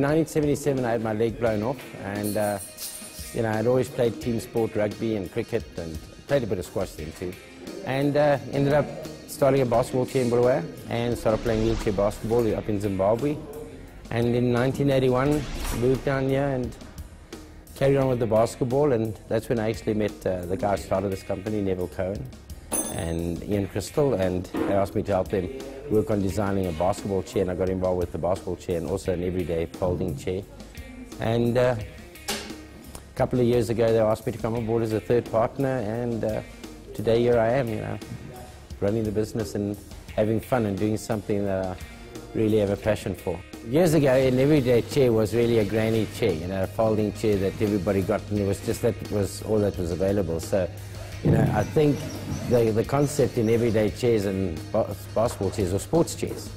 In 1977, I had my leg blown off, and you know, I'd always played team sport, rugby and cricket, and played a bit of squash then too. And ended up starting a basketball team in Bulawayo, and started playing wheelchair basketball up in Zimbabwe. And in 1981, moved down here and carried on with the basketball, and that's when I actually met the guy who started this company, Neville Cohen and Ian Crystal, and they asked me to help them work on designing a basketball chair, and I got involved with the basketball chair and also an everyday folding chair. And a couple of years ago, they asked me to come on board as a third partner, and today here I am, you know, running the business and having fun and doing something that I really have a passion for. Years ago, an everyday chair was really a granny chair, you know, a folding chair that everybody got, and it was just that was all that was available. So, you know, I think the concept in everyday chairs and basketball chairs or sports chairs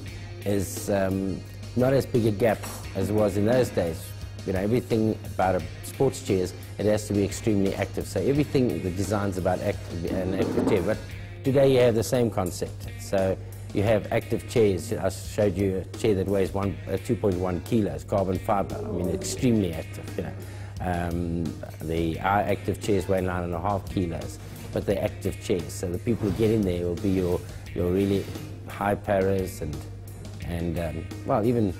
is not as big a gap as it was in those days. You know, everything about a sports chairs, it has to be extremely active. So everything, the design's about an active chair. But today you have the same concept. So you have active chairs. I showed you a chair that weighs 2.1 kilos, carbon fiber. I mean, extremely active, you know. Our active chairs weigh 9.5 kilos, but they're active chairs. So the people who get in there will be your really high paras and well, even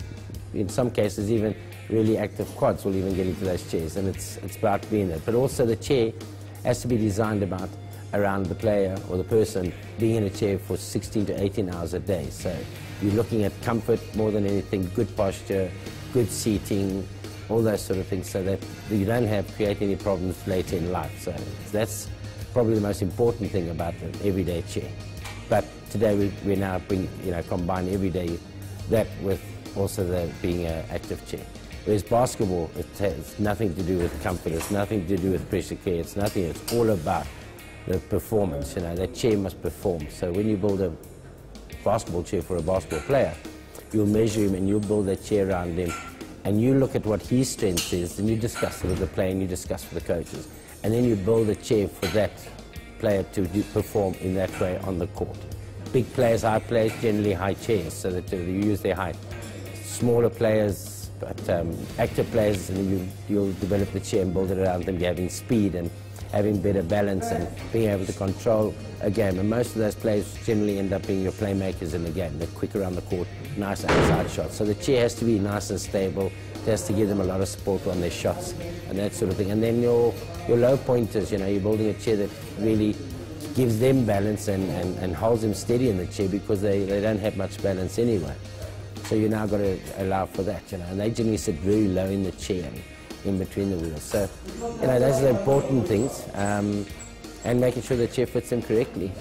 in some cases, even really active quads will even get into those chairs, and it's about being there. But also the chair has to be designed around the player or the person being in a chair for 16 to 18 hours a day. So you're looking at comfort more than anything, good posture, good seating, all those sort of things, so that you don't create any problems later in life. So that's probably the most important thing about the everyday chair. But today we now combine everyday that with also being an active chair. Whereas basketball, it has nothing to do with comfort, it's nothing to do with pressure care, it's all about the performance. You know, that chair must perform. So when you build a basketball chair for a basketball player, you'll measure him and you'll build that chair around him, and you look at what his strength is, and you discuss it with the player and you discuss with the coaches, and then you build a chair for that player to perform in that way on the court. Big players, high players, generally high chairs, so that they use their height. Smaller players, but active players, and you'll develop the chair and build it around them, having speed and having better balance and being able to control a game. And most of those players generally end up being your playmakers in the game. They're quick around the court, nice outside shots. So the chair has to be nice and stable. It has to give them a lot of support on their shots and that sort of thing. And then your low pointers, you know, you're building a chair that really gives them balance and holds them steady in the chair, because they don't have much balance anyway. So you now got to allow for that, you know. And they generally sit very low in the chair, in between the wheels. So, you know, those are the important things, and making sure the chair fits them correctly.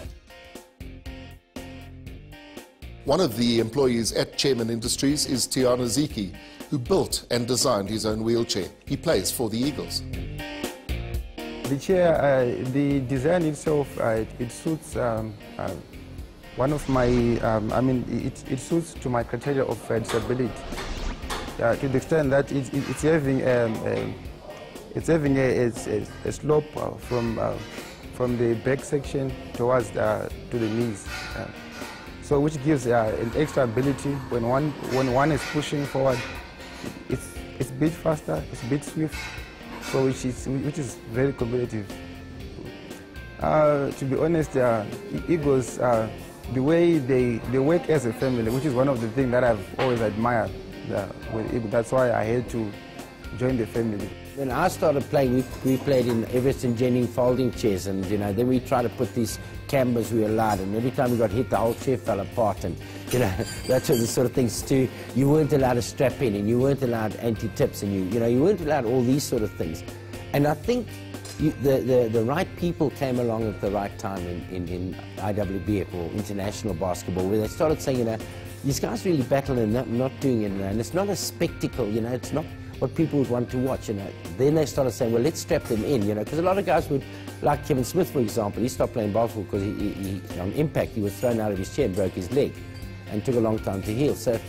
One of the employees at Chairman Industries is Tiana Ziki, who built and designed his own wheelchair. He plays for the Eagles. The chair, the design itself, it suits one of my, it suits to my criteria of disability. To the extent that it's having a slope from the back section towards to the knees, so which gives an extra ability when one is pushing forward. It's a bit faster, it's a bit swift, so which is very competitive. To be honest, Eagles, the way they work as a family, which is one of the things that I've always admired. That's why I had to join the family. When I started playing, we played in Everton Jennings folding chairs, and you know, then we tried to put these cambers we allowed, and every time we got hit, the whole chair fell apart, and you know, that's the sort of things too. You weren't allowed to strap in, and you weren't allowed anti-tips, and you weren't allowed all these sort of things. And I think the right people came along at the right time in IWBF or international basketball, where they started saying, you know, these guys really battle and not doing it, and it's not a spectacle, you know, it's not what people would want to watch, you know. Then they started saying, well, let's strap them in, you know, because a lot of guys would, like Kevin Smith, for example, he stopped playing basketball because he on impact, he was thrown out of his chair and broke his leg and took a long time to heal. So,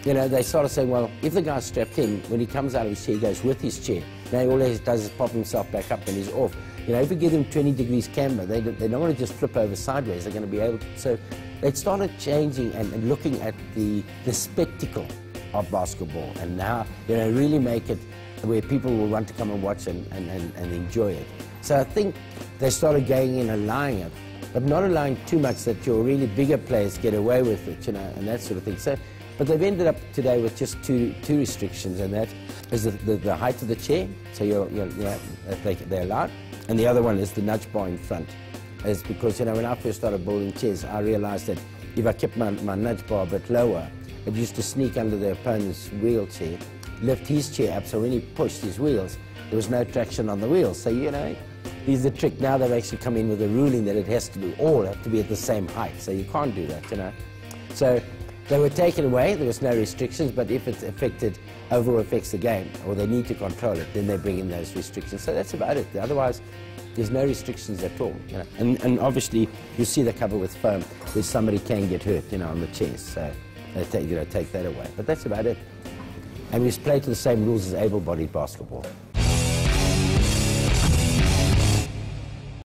you know, they started saying, well, if the guy's strapped in, when he comes out of his chair, he goes with his chair. Now all he does is pop himself back up and he's off. You know, if we give them 20 degrees camber, they don't want to just flip over sideways. They're going to be able to. So they started changing and looking at the spectacle of basketball, and now, you know, really make it where people will want to come and watch and enjoy it. So I think they started going in allowing it, but not allowing too much that your really bigger players get away with it, you know, and that sort of thing. So, but they've ended up today with just two restrictions, and that is the height of the chair, so you're they're allowed, and the other one is the nudge bar in front. Is because, you know, when I first started building chairs, I realized that if I kept my nudge bar a bit lower, it used to sneak under the opponent's wheelchair, lift his chair up, so when he pushed his wheels, there was no traction on the wheels. So, you know, here's the trick. Now they've actually come in with a ruling that it has to be, all have to be at the same height, so you can't do that, you know. So they were taken away, there was no restrictions, but if it's affected, overall affects the game, or they need to control it, then they bring in those restrictions. So that's about it. Otherwise, there's no restrictions at all, you know. And obviously, you see the cover with foam, where somebody can get hurt, you know, on the chairs, so they take that away. But that's about it. And we play to the same rules as able-bodied basketball.